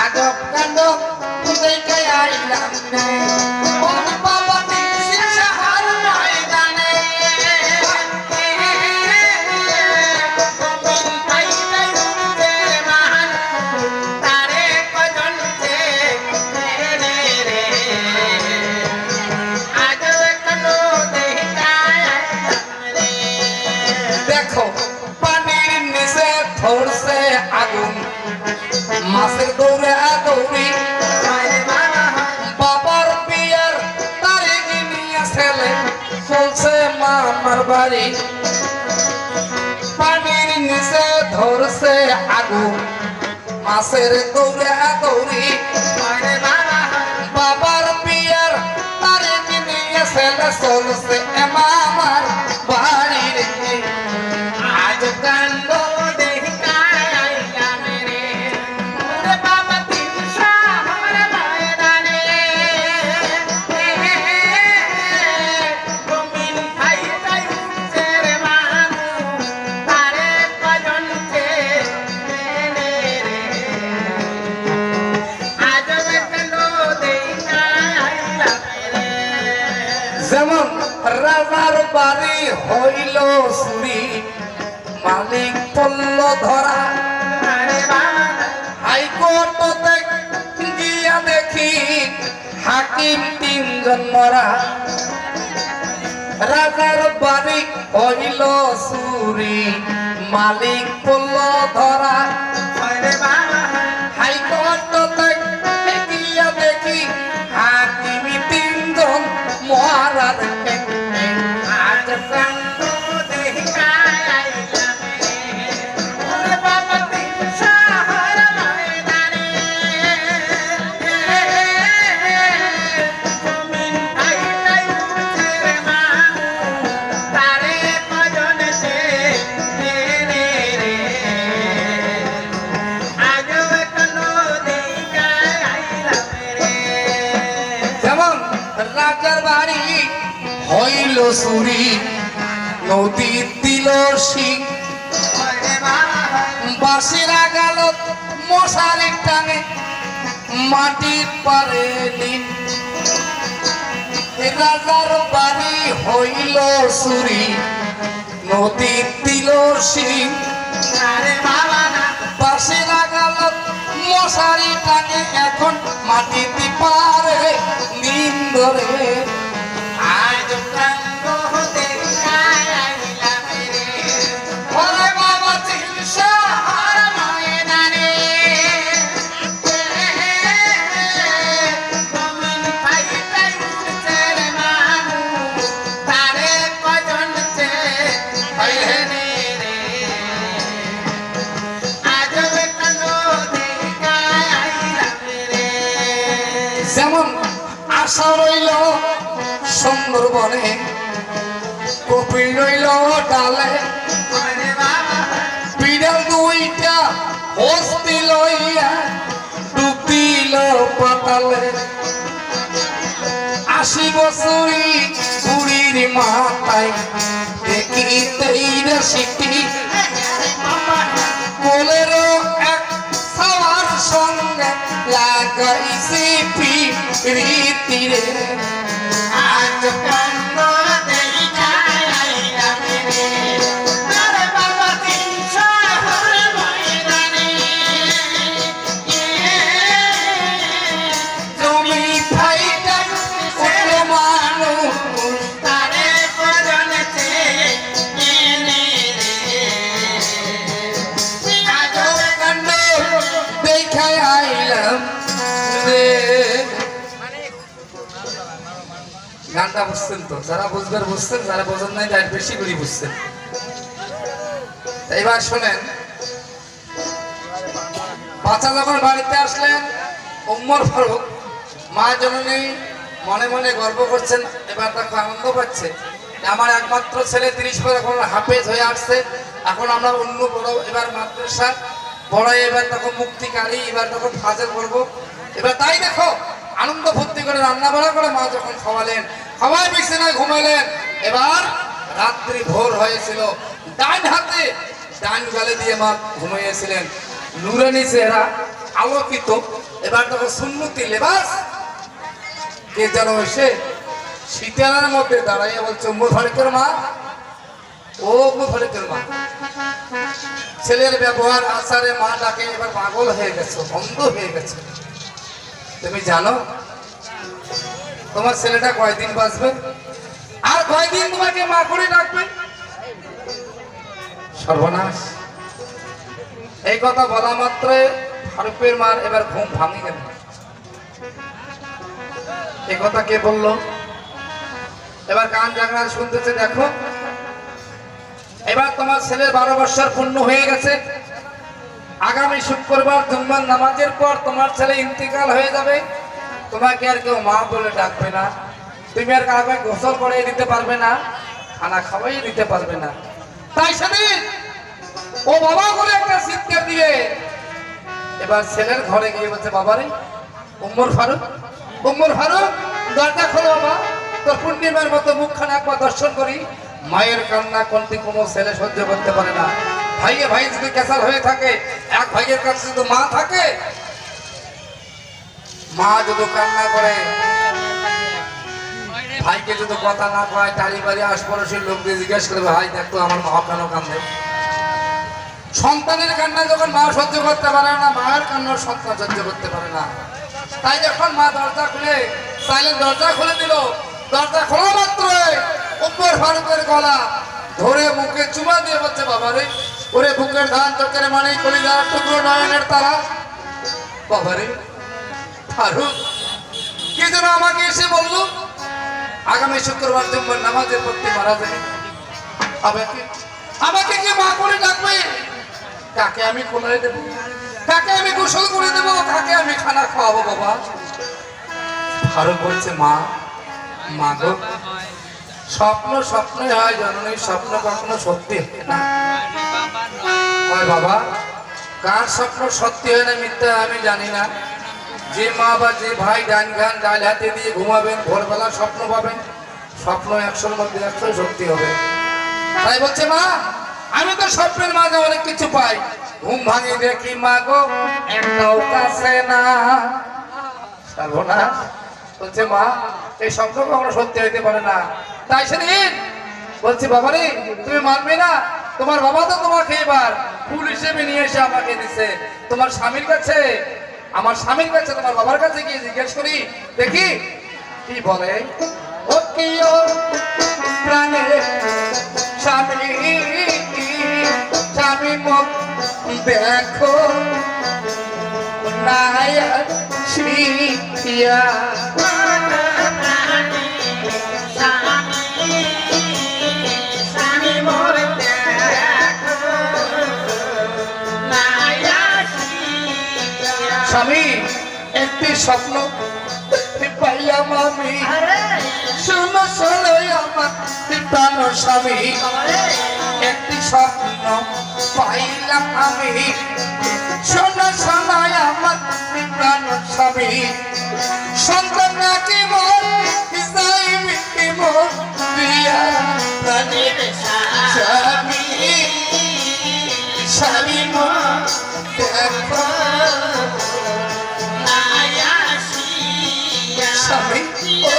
আজব কাণ্ড দেখে আইলাম রে ওর বাবা দিছি সাহার ময়দানে দেখো পানির নিচে ধরছে আগুন মাছের দৌড়ে দৌড়ি বাবার বিয়ার তারিখ নিয়ে ছেলে চলছে মামার বাড়ি পানির নিচে ধরছে আগুন মাছের দৌড়ে দৌড়ি বাবার বিয়ার তারিখ নিয়ে ছেলে চলছে মামার বাড়ির আজ কাণ্ড যেমন রাজার বাড়ি হইল চুরি মালিক পড়ল ধরা হাইকোর্টে গিয়া দেখি হাকিম তিনজন মরা রাজার বাড়ি হইল চুরি মালিক পড়ল ধরা হাইকোর্টে গিয়া দেখি হাকিম তিনজন মরা আজ কাণ্ড দেখা রাজার বাড়ি হইল চুরি নদী দিল সিং বাসিরা গেল মশারি টানে মাটির পারে রাজার বাড়ি হইল চুরি নদী দিল সিং বাসিরা গেল মশারি টানে এখন মাটিতে পারে নিন্দরে আজ কাণ্ড দেখা আইলাম রে ওরে বাবা তিলশাহার ময়দানে জমিন ফাইটাই উঠছে রে মানুষ তারে কজন চে হইলে রে আজ কাণ্ড দেখা আইলাম রে যেমন আশা রইল সুন্দরবনে কপি রইল ডালে বিড়াল দুইটা হস্তি লইয়া ডুব দিল পাতালে ৮০ বছরই বুড়ির মাথায় দেখিতেই সিটি কোলেরও এক সবার সঙ্গে লাগাইছি রীতিরে আজ কাণ্ড দেখা আইলাম রে আরে বাবা তিলশাহার ময়দানে জমি ফাইটা উঠল মানুষ তারে পরনেছে এনে রে আজ কাণ্ড দেখা আইলাম রে গানটা বুঝছেন তো যারা বুঝবার বুঝছেন যারা বোঝেন নাই তাই বেশি করে বুঝছেন এবার শোনেন বাচ্চা যখন বাড়িতে আসলেন উম্মর ফারুক মা জননী মনে মনে গর্ব করছেন এবার তাকে আনন্দ পাচ্ছে আমার একমাত্র ছেলে ৩০ পর এখন হাফেজ হয়ে আসছে এখন আমরা অন্য বড় এবার মাদ্রাসা বড় এবার তখন মুক্তিকারী এবার তখন ফাজেল করবো এবার তাই দেখো আনন্দ ফুর্তি করে রান্না বাড়া করে মা যখন খাওয়ালেন খাওয়াই বিছানায় ঘুমাইলেন এবার রাত্রি ভোর হয়েছিল ডান হাতে ডান গালে দিয়ে মা ঘুমিয়েছিলেন নুরানি চেহারা আলোকিত। এবার তখন সুন্নতি লেবাস কে যেন এসে শীতের মধ্যে দাঁড়াইয়া বলছে উম্মে ফারুকের মা, ও উম্মে ফারুকের মা। ছেলের ব্যবহার আচারে মা ডাকে এবার পাগল হয়ে গেছে, অন্ধ হয়ে গেছে। তুমি জানো তোমার ছেলেটা কয়দিন বাঁচবে, আর কয়দিন তোমাকে মা করে ডাকবে? সর্বনাশ। এই কথা বলা মাত্র ফারুকের মার এবার ঘুম ভাঙে গেল। এই কথা কে বললো? এবার কান জাগনা শুনতেছে, দেখো এবার তোমার ছেলের 12 বছর পূর্ণ হয়ে গেছে। আগামী শুক্রবার জুম্মার নামাজের পর তোমার ছেলে ইন্তেকাল হয়ে যাবে। তোমাকে আর কেউ মা বলে ডাকবে না, তুমি আর কাউকে গোসল করে দিতে পারবে না, খানা খাওয়াই দিতে পারবে না। তাই সেদিন ও বাবা বলে একটা চিৎকার দিয়ে এবার ছেলের ঘরে গিয়ে বলছে, বাবারে উম্মে ফারুক, উম্মে ফারুক দরজা খোলো বাবা, তোর পূর্ণিমার মতো মুখখানা একবার দর্শন করি। মায়ের কান্না কোনটি কোনো ছেলে সহ্য করতে পারে না। ভাইয়ে ভাই যদি ক্যাসাল হয়ে থাকে, এক ভাইয়ের কাছে যদি মা থাকে, মা যদি কান্না করে, ভাইকে যদি কথা না কয়, টাড়ি বাড়ি আশপাশের লোক দিয়ে জিজ্ঞেস করবে, ভাই দেখতো আমার মা কেন কান্দে। সন্তানের কান্না যখন মা সহ্য করতে পারে না, মায়ের কান্নার সন্তান সহ্য করতে পারে না। তাই যখন মা দরজা খুলে সাইলেন্ট দরজা খুলে দিল, দরজা খোলা মাত্র উম্মে ফারুকের গলা ধরে মুখে চুমা দিয়ে বলছে, বাবারে ওরে বুকের ধান, চোখের মানে, কলিজার টুকরো, নয়নের তারা, বাবারে ফারুক কি যেন আমাকে এসে বললো আগামী শুক্রবার জুম্মার নামাজের পড়তে মারা যাবে। আমাকে কি মা করে ডাকবে? কাকে আমি কোলে দেবো, কাকে আমি গোসল করে দেবো, কাকে আমি খানা খাওয়াবো? বাবা ফারুক বলছে, মা মা গো, স্বপ্ন স্বপ্নই হয় জননী, স্বপ্ন কখনো সত্যি হয় না। বাবা কার স্বপ্ন সত্যি হয় না মিথ্যা আমি জানি না। যে মা বা যে ভাই ডান গান ডাল হাতে দিয়ে ঘুমাবেন, ভোরবেলা স্বপ্ন পাবেন, স্বপ্ন 100-র মধ্যে 100 সত্যি হবে। তাই বলছে, মা আমি তো স্বপ্নের মাঝে অনেক কিছু পাই, ঘুম ভাঙি দেখি মা গো একটাও কাছে না। সর্বনাশ। বলছে, মা এই স্বপ্ন কখনো সত্যি হইতে পারে না। তাই সেদিন বলছি, বাবারে তুমি মানবে না, তোমার বাবা তো তোমাকে এবার ফুল হিসেবে নিয়ে এসে আমাকে দিছে তোমার স্বামীর কাছে। আমার স্বামীর কাছে তোমার বাবার কাছে গিয়ে জিজ্ঞেস করি দেখি কি বলে। ও কি ও প্রাণের স্বামী, স্বামী মুখ দেখো নায়া শিয়া। স্বামী একটি স্বপ্ন পাইলাম আমি, শোনো শোনো আমার প্রাণ স্বামী, একটি স্বপ্ন পাইলাম আমি, শোনো শোনো আমার প্রাণ স্বামী। সন্তান নাকি মোর যাইবি কি মোর প্রিয়া প্রাণের স্বামী, স্বামী মোর দেখো স্বামী ও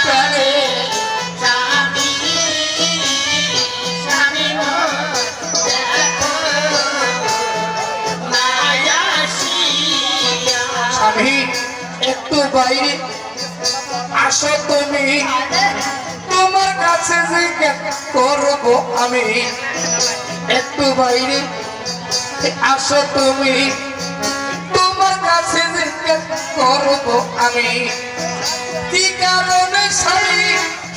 প্রাণে স্বামী, স্বামী মোর দেখো মায়া শিয়া। স্বামী একটু বাইরে আসো তুমি, তোমার কাছে জিজ্ঞেস করবো আমি। একটু বাইরে আসো তুমি, তোমার কাছে জিজ্ঞেস করবো আমি। কি কারণে স্বামী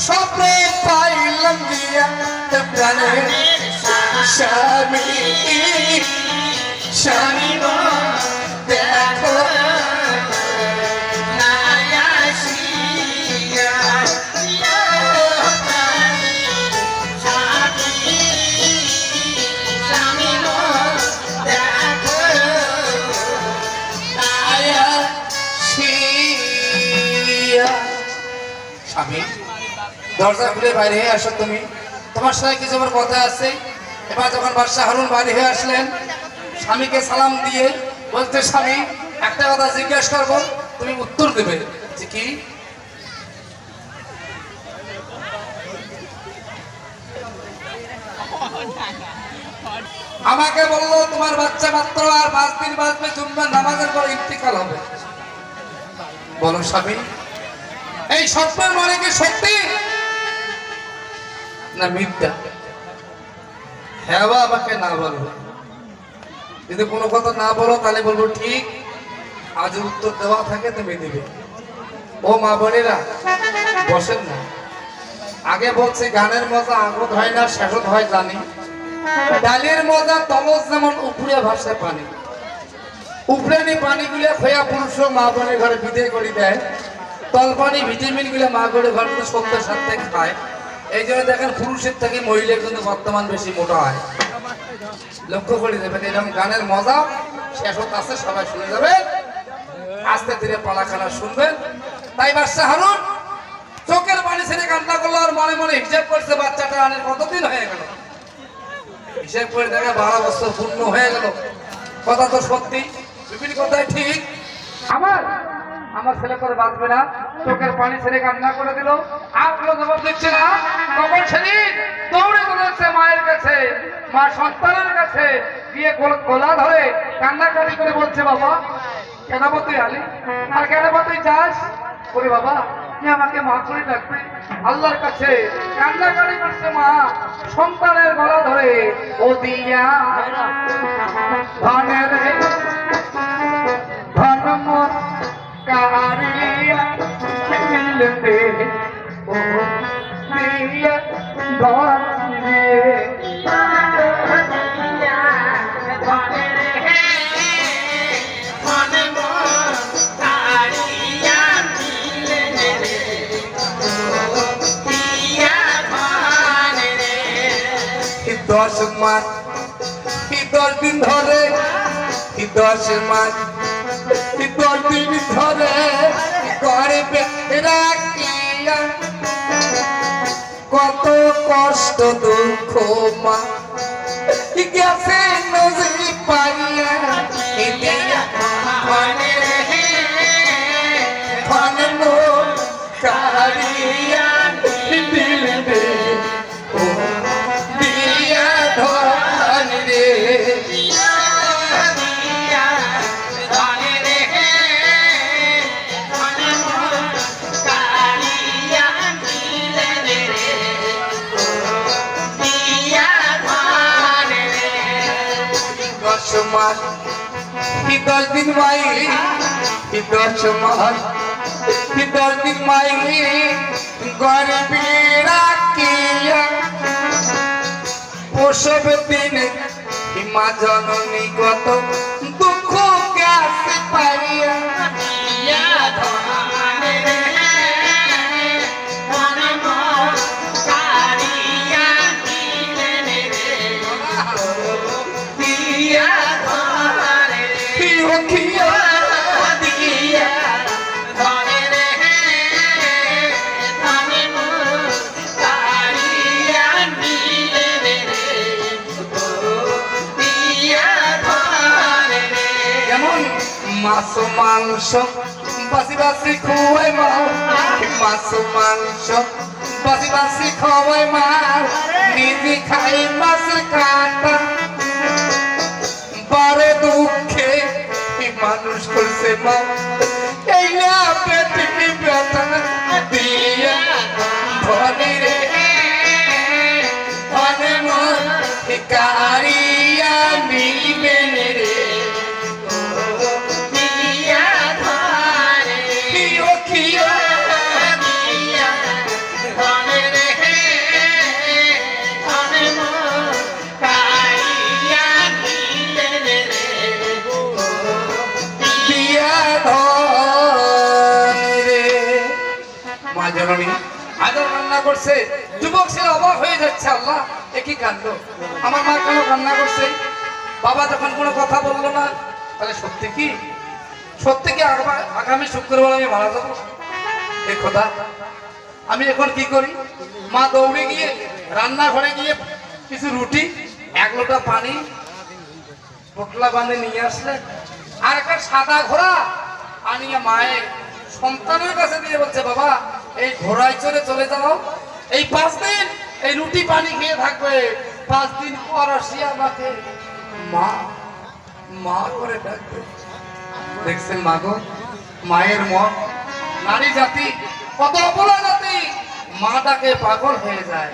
স্বপ্নে পাইলাম দিয়া প্রাণের স্বামী, স্বামী দেখো স্বামী দরজা খুলে বাইরে হয়ে আসো তুমি, তোমার সাথে কিছু আমার কথা আছে। এবার যখন বাদশাহ হারুন বাইরে হয়ে আসলেন, স্বামীকে সালাম দিয়ে বলতে স্বামী একটা কথা জিজ্ঞেস করবো, তুমি উত্তর দেবে যে কি? আমাকে বললো তোমার বাচ্চা মাত্র আর 5 দিন বাঁচবে, জুম্মার নামাজের পর ইন্তিকাল হবে। বলো স্বামী, এই স্বপ্নের মানে কি সত্যি না মিথ্যা? হ্যাঁ বা আমাকে না বলবো। যদি কোনো কথা না বলো তাহলে বলবো ঠিক, আজ উত্তর দেওয়া থাকে তুমি দিবে। ও মা বোনেরা বসেন না। আগে বলছি গানের মজা আগত হয় না শেষত হয় জানি। ডালের মজা তমস যেমন উপরে ভাসে পানি, উপরে পানি গুলা খোয়া পুরুষ মা বোনের ঘরে বিদায় করে দেয়। তলপানি ভিটামিন গুলা মা বোনের ঘরে সত্যের সাথে খায়। এই জন্য দেখেন পুরুষের থেকে মহিলা কিন্তু বর্তমান বেশি মোটা হয়। লক্ষ্য করে দেবেন, এরকম গানের মজা শেষত আছে, সবাই শুনে যাবে, আস্তে ধীরে পালাখানা শুনবেন। তাই বাদশা হারুন চোখের পানি ছেড়ে কান্না করলো আর মনে মনে হিসাব করছে বাচ্চাটা আনের কতদিন হয়ে গেল। হিসাব করে দেখে 12 বছর পূর্ণ হয়ে গেল। কথা তো সত্যি, বিভিন্ন কথাই ঠিক। আমার ছেলে করে বাঁচবে না, চোখের পানি ছেড়ে কান্না করে দিল। আপনিও জবাব দিচ্ছে না। তখন সেদিন দৌড়ে চলেছে মায়ের কাছে, মা সন্তানের কাছে গিয়ে গলা ধরে কান্নাকাটি করে বলছে, বাবা কেন তুই আলি আর কেন তুই যাস? বলে বাবা আমাকে মা করে ডাকবে। আল্লাহর কাছে কান্নাকাটি করছে মা সন্তানের গলা ধরে, ও দিয়া ধনের ধনমত কারিয়া মিলতে, ও দিয়া ধনে দশ মাস 10 দিন ধরে, 10 মাস 10 দিন ধরে গর্বে রাখিয়া কত কষ্ট দুঃখ মা গেছে নজরি পাইয়া, দিয়া ধনে ধনে মোর কারিয়া দিলে দে, ও দিয়া ধন রে, মাস 10 দিন মাই 10 মাস 10 দিন মাই গর্বে রাখিয়া, প্রসব দিনে মা জননী কত দুঃখ গেছে পাইয়া, মাছ মাংস বাসি বাসি খুয়াই মা, মাছ মাংস বাসি বাসি খাওয়াই মা, নিজে খাই মাছ কাটা, বারে দুঃখে মানুষ করছে মা, এই না পেটে ব্যথা দিয়া ধনে রে ধনে মোর কারিয়া নিবে রে, করছে। যুবক ছেলে অবাক হয়ে যাচ্ছে, আল্লাহ একই কাণ্ড, আমার মা কেন কান্না করছে? বাবা যখন কোনো কথা বললো না, তাহলে সত্যি কি আগামী শুক্রবার আমি মারা যাবো? এ খোদা, আমি এখন কি করি? মা দৌড়ে গিয়ে রান্নাঘরে গিয়ে কিছু রুটি 1 লোটা পানি পোটলা বাঁধে নিয়ে আসলে আর একটা সাদা ঘোড়া আনিয়ে মায়ের সন্তানের কাছে দিয়ে বলছে, বাবা এই ঘোড়ায় চড়ে চলে যাও, এই 5 দিন এই রুটি পানি খেয়ে থাকবে, 5 দিন পর আসিয়া আমাকে মা মা করে ডাকবে। দেখছেন মাগো, মায়ের মন, নারী জাতি কত অবলা জাতি, মাটাকে পাগল হয়ে যায়।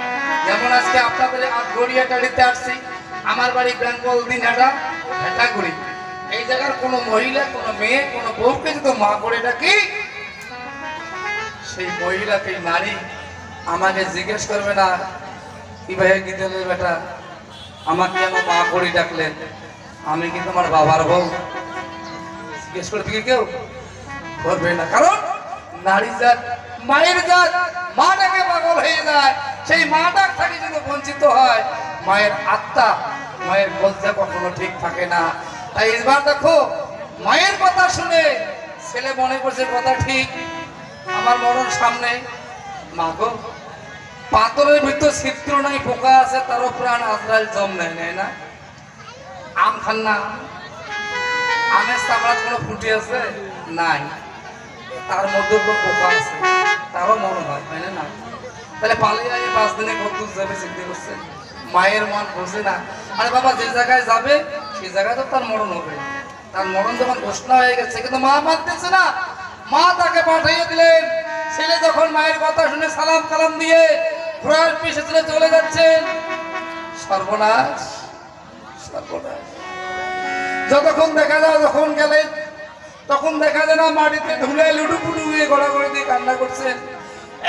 যেমন আজকে আপনাদের গড়িয়াটাড়িতে আসছি, আমার বাড়ি বেঙ্গল দিনহাটা ভেটাগুড়ি, এই জায়গার কোনো মহিলা কোনো মেয়ে কোনো বউকে যদি মা করে ডাকি, সেই মহিলাকে নারী আমাকে জিজ্ঞেস করবে না কি ভাই গিদেলের বেটা আমাকে কেন মা করে ডাকলেন, আমি কি তোমার বাবার বউ? জিজ্ঞেস করবে কি কেউ? করবে না, কারণ নারী জাত মায়ের জাত মাটাকে পাগল হয়ে যায়। সেই মাটার থেকে যদি বঞ্চিত হয়, মায়ের আত্মা মায়ের কলজা কখনো ঠিক থাকে না। তাই এবার দেখো, মায়ের কথা শুনে ছেলে মনে করছে কথা ঠিক, আমার মরণ সামনে। মা গো, পাথরের ভিতর ছিদ্র নাই, পোকা আছে, তারও প্রাণ আজরাইল জম নেয় না? আম খান না, আমের চামড়া কোনো ফুটে আছে নাই, তার মধ্যে পোকা আছে, তারও মরণ হয়, তাই না? তাহলে পালিয়ে আগে 5 দিনে কত দূর যাবে চিন্তা করছেন? মায়ের মন বোঝে না। আরে বাবা, যে জায়গায় যাবে সেই জায়গায় তো তার মরণ হবে। তার মরণ যখন ঘোষণা হয়ে গেছে, কিন্তু মা মানতেছে না, মা তাকে পাঠিয়ে দিলেন। ছেলে যখন মায়ের কথা শুনে সালাম কালাম দিয়ে ঘোড়ার পিছে চলে যাচ্ছেন, সর্বনাশ সর্বনাশ। যতক্ষণ দেখা যায়, যখন গেলেন তখন দেখা যায় না, মাটিতে ধুলে লুটুপুটু হয়ে গড়াগড়ি দিয়ে কান্না করছেন।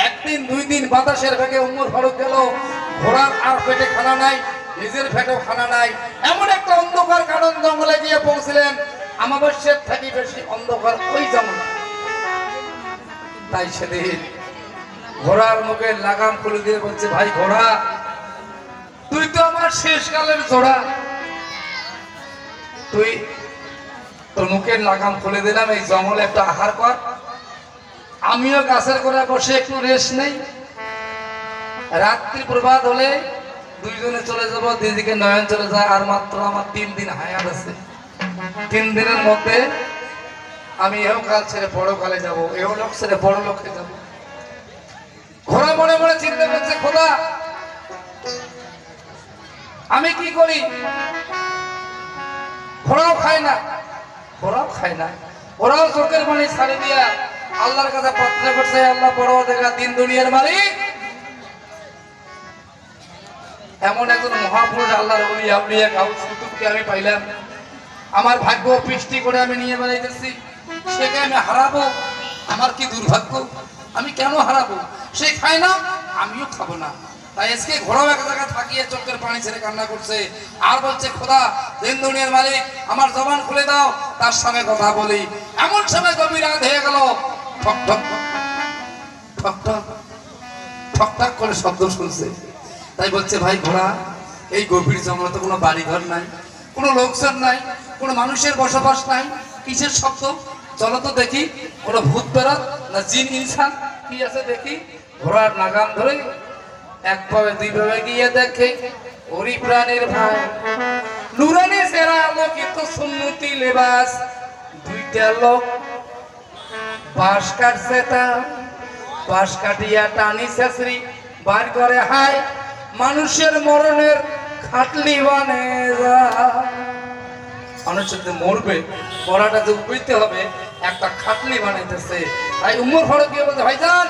1 দিন 2 দিন বাতাসের বেগে উমর ফারুক গেল, ঘোড়ার আর পেটে খানা নাই, নিজের পেটেও খানা নাই। এমন একটা অন্ধকার কারণ জঙ্গলে গিয়ে পৌঁছলেন, আমাবস্যার থেকে বেশি অন্ধকার ওই জঙ্গল। তাই সেদিন ঘোড়ার মুখে লাগাম খুলে দিয়ে বলছে, ভাই ঘোড়া, তুই তো আমার শেষকালের জোড়া, তুই তোর মুখের লাগাম খুলে দিলাম, এই জঙ্গলে একটা আহার কর, আমিও গাছের গোড়ায় বসে একটু রেস্ট নেই। রাত্রি প্রভাত হলে দুইজনে চলে যাবো, দিদিকে নয়ন চলে যায়, আর মাত্র আমার 3 দিন হায়াত আছে। 3 দিনের মধ্যে আমি এও কাল ছেড়ে বড় কালে যাবো, এও লোক ছেড়ে বড় লোকে যাবো। ঘোড়া মনে মনে চিন্তা করছে, খোদা আমি কি করি? ঘোড়াও খায় না, ঘোড়াও খায় না, ওরাও চোখের পানি ছাড়ে দিয়া আল্লাহর কাছে প্রার্থনা করছে, আল্লাহ বড় দেখা দিন দুনিয়ার মালিক, এমন একজন মহাপুরুষ আল্লাহর ওলি আউলিয়া গাউস কুতুবকে আমি পাইলাম, আমার ভাগ্য পৃষ্টি করে আমি নিয়ে বেড়াইতেছি, সেকে আমি হারাবো, আমার কি দুর্ভাগ্য, আমি কেন হারাবো? সে খায় না, আমিও খাবো না। তাই আজকে ঘোড়াও এক জায়গায় থাকিয়ে চোখের পানি ছেড়ে কান্না করছে, আর বলছে, খোদা দিন দুনিয়ার মালিক, আমার জবান খুলে দাও, তার সঙ্গে কথা বলি। এমন সময় গভীর রাত হয়ে গেল, ঠক ঠক ঠক ঠক ঠক ঠক করে শব্দ শুনছে। তাই বলছে, ভাই ঘোড়া, এই গভীর জঙ্গলে তো কোনো বাড়িঘর নাই, কোনো লোকজন নাই, কোনো মানুষের বসবাস নাই, কিসের শব্দ? চলো তো দেখি, কোনো ভূত বেরোত না জিন ইনসান কি আছে দেখি। ঘোড়ার লাগাম ধরে 1 পাবে 2 পাবে গিয়ে দেখে, ওরি প্রাণীর ভাই, নুরানি সেরা আলোকিত সুন্নতি লেবাস, 2টা লোক বাঁশ কাটছে, তা বাঁশ কাটিয়া টানি শেষরি বার করে, হায় মানুষের মরণের খাটলি বানে যা। মানুষ যদি মরবে, মরাটা যে উপইতে হবে, একটা খাটলি বানাইতেছে। তাই উমর ফারুক গিয়ে বলছে, ভাইজান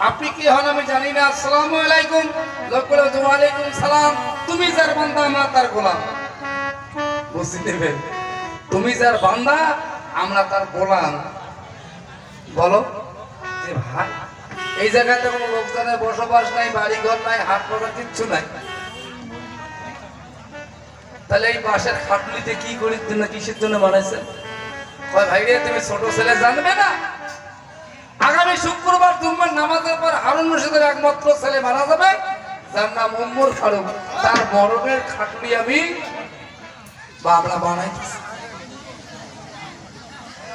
আপনি কি হন আমি জানি না, আসসালামু আলাইকুম। লোক বলে, ওয়ালাইকুম সালাম, তুমি যার বান্দা আমরা তার গোলাম। বুঝতে দেবেন, তুমি যার বান্দা আমরা তার গোলাম। বলো যে ভাই, এই জায়গাতে কোনো লোকজনের বসবাস নাই, বাড়িঘর নাই, হাট বাজার কিচ্ছু নাই, তাহলে এই বাঁশের খাটলিতে কি করির জন্য, কিসের জন্য বানাইছে? ভাই রে, তুমি ছোট ছেলে জানবে না, আগামী শুক্রবার জুম্মার নামাজের পর হারুন রশিদের একমাত্র ছেলে মারা যাবে, যার নাম উমর ফারুক, তার মরণের খাটলি আমি বাবলা বানাইতেছি।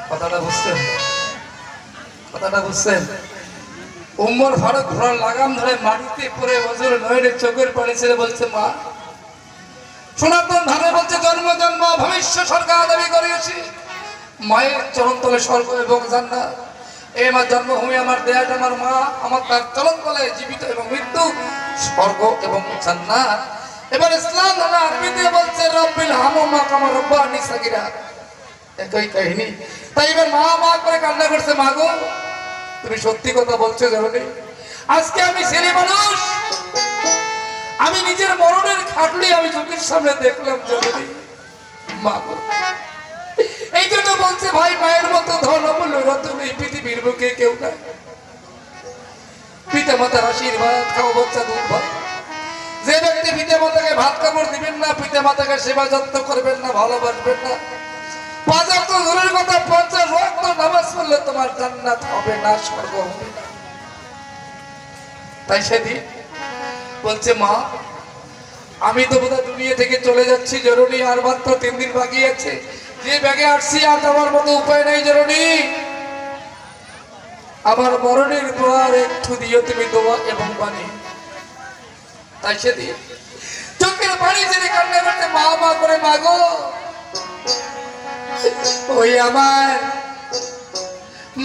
কথাটা বুঝছেন? কথাটা বুঝছেন? উমর ফারুক ঘোড়ার লাগাম ধরে মাটিতে পড়ে হুজুর নয়নে চোখের পানি ছেড়ে বলছে, মা, সনাতন ধর্মে বলছে জন্ম জন্ম ভবিষ্য সরকার দাবি করেছি, মায়ের চরণতলে স্বর্গ এবং জান্নাত। এই আমার জন্মভূমি, আমার দেশ, আমার মা, আমার তার চরণতলে জীবিত এবং মৃত্যু, স্বর্গ এবং জান্নাত। এবার ইসলাম ধর্ম আরবিতে বলছে রব্বিল হামুমা কামা রব্বানি সাগীরা, একই কাহিনী। তাই এবার মা মা করে কান্না করছে, মা গো তুমি সত্যি কথা বলছো জননী, আজকে আমি ছেলে মানুষ, আমি নিজের মরণের খাটলি আমি চোখের সামনে দেখলাম জননী। মা গো, এই জন্য বলছে ভাই মায়ের মতো ধন অমূল্য রতন এই পৃথিবীর বুকে কেউ নাই। পিতা মাতার আশীর্বাদ খাও বাচ্চা দুধ ভাত। যে ব্যক্তি পিতা মাতাকে ভাত কাপড় দিবেন না, পিতা মাতাকে সেবা যত্ন করবেন না, ভালোবাসবেন না, 5 ওয়াক্ত দূরের কথা 50 ওয়াক্ত নামাজ পড়লে তোমার জান্নাত হবে না, স্বর্গ হবে না। তাই সেদিন বলছে মা আমি তো বোধহয় দুনিয়া থেকে চলে যাচ্ছি জননী, আর মাত্র 3 দিন বাকি আছে। যে ব্যাগে আসছি আর আমার মতো উপায় নাই জননী, আমার মরণের পর একটু দিও তুমি দোয়া এবং পানি। তাই সেদিন চোখের পানি ছেড়ে কান্না করতে মা মা করে, মা গো ওই আমার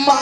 মা